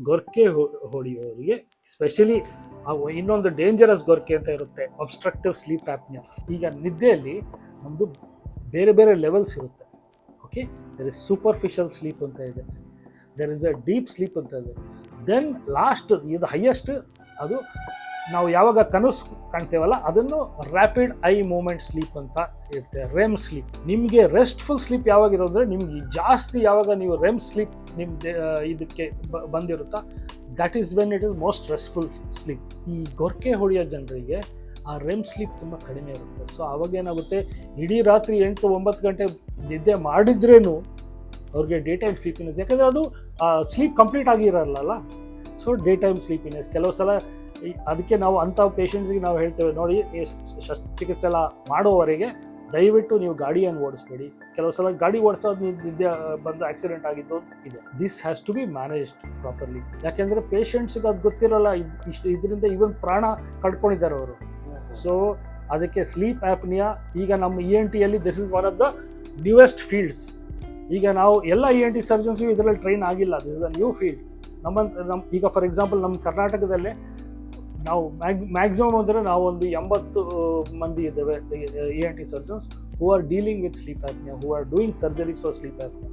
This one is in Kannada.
ಗೊರಕೆ ಹೊಡೆಯೋರಿಗೆ ಸ್ಪೆಷಲಿ ಇನ್ನೊಂದು ಡೇಂಜರಸ್ ಗೊರಕೆ ಅಂತ ಇರುತ್ತೆ, ಅಬ್ಸ್ಟ್ರಕ್ಟಿವ್ ಸ್ಲೀಪ್ ಆ್ಯಪ್ನಿಯಾ. ಈಗ ನಿದ್ದೆಯಲ್ಲಿ ನಮ್ಮದು ಬೇರೆ ಬೇರೆ ಲೆವೆಲ್ಸ್ ಇರುತ್ತೆ. Okay, there is superficial sleep ಅಂತ ಇದೆ, there is a deep sleep ಅಂತ ಇದೆ, ದೆನ್ ಲಾಸ್ಟ್ ಇದು ಹೈಯೆಸ್ಟ್, ಅದು ನಾವು ಯಾವಾಗ ಕನಸು ಕಾಣ್ತೇವಲ್ಲ ಅದನ್ನು ರ್ಯಾಪಿಡ್ ಐ ಮೂಮೆಂಟ್ ಸ್ಲೀಪ್ ಅಂತ ಇರುತ್ತೆ, ರೆಮ್ ಸ್ಲೀಪ್. ನಿಮಗೆ ರೆಸ್ಟ್ಫುಲ್ ಸ್ಲೀಪ್ ಯಾವಾಗಿರೋ ಅಂದರೆ ನಿಮ್ಗೆ ಜಾಸ್ತಿ ಯಾವಾಗ ನೀವು ರೆಮ್ ಸ್ಲೀಪ್ ನಿಮ್ಮ ಇದಕ್ಕೆ ಬಂದಿರುತ್ತಾ, that is when it is most restful sleep. ಈ ಗೊರಕೆ ಹೊಡೆಯೋ ಜನರಿಗೆ ಆ ರೆಮ್ ಸ್ಲೀಪ್ ತುಂಬ ಕಡಿಮೆ ಇರುತ್ತೆ. ಸೊ ಅವಾಗೇನಾಗುತ್ತೆ, ಇಡೀ ರಾತ್ರಿ 8-9 ಗಂಟೆ ನಿದ್ದೆ ಮಾಡಿದ್ರೇನು ಅವ್ರಿಗೆ ಡೇ ಟೈಮ್ ಸ್ಲೀಪಿನೆಸ್, ಯಾಕಂದರೆ ಅದು ಸ್ಲೀಪ್ ಕಂಪ್ಲೀಟ್ ಆಗಿರಲ್ಲ. ಸೊ ಡೇ ಟೈಮ್ ಸ್ಲೀಪಿನೆಸ್ ಕೆಲವು ಸಲ ಅದಕ್ಕೆ ನಾವು ಅಂಥ ಪೇಷಂಟ್ಸ್ಗೆ ನಾವು ಹೇಳ್ತೇವೆ, ನೋಡಿ ಶಸ್ತ್ರಚಿಕಿತ್ಸೆ ಎಲ್ಲ ಮಾಡೋವರೆಗೆ ದಯವಿಟ್ಟು ನೀವು ಗಾಡಿಯನ್ನು ಓಡಿಸ್ಬೇಡಿ. ಕೆಲವು ಸಲ ಗಾಡಿ ಓಡಿಸೋದು ನಿದ್ದೆ ಬಂದು ಆಕ್ಸಿಡೆಂಟ್ ಆಗಿದ್ದು ಇದೆ. This has to be managed properly. ಯಾಕೆಂದರೆ ಪೇಷಂಟ್ಸ್ಗೆ ಅದು ಗೊತ್ತಿರಲ್ಲ, ಇದರಿಂದ ಇವನ್ ಪ್ರಾಣ ಕಳ್ಕೊಂಡಿದ್ದಾರೆ ಅವರು. ಸೊ ಅದಕ್ಕೆ ಸ್ಲೀಪ್ ಆ್ಯಪ್ನಿಯಾ ಈಗ ನಮ್ಮ ENTಯಲ್ಲಿ this is one of the newest fields. ಈಗ ನಾವು ಎಲ್ಲ ENT ಸರ್ಜನ್ಸು ಇದರಲ್ಲಿ ಟ್ರೈನ್ ಆಗಿಲ್ಲ, this is a new field. ಈಗ ಫಾರ್ ಎಕ್ಸಾಂಪಲ್ ನಮ್ಮ ಕರ್ನಾಟಕದಲ್ಲೇ ನಾವು ಮ್ಯಾಕ್ಸಿಮಮ್ ಅಂದರೆ ನಾವು ಒಂದು 80 ಮಂದಿ ಇದ್ದೇವೆ ENT surgeons who are dealing with sleep apnoea, who are doing surgeries for sleep apnoea.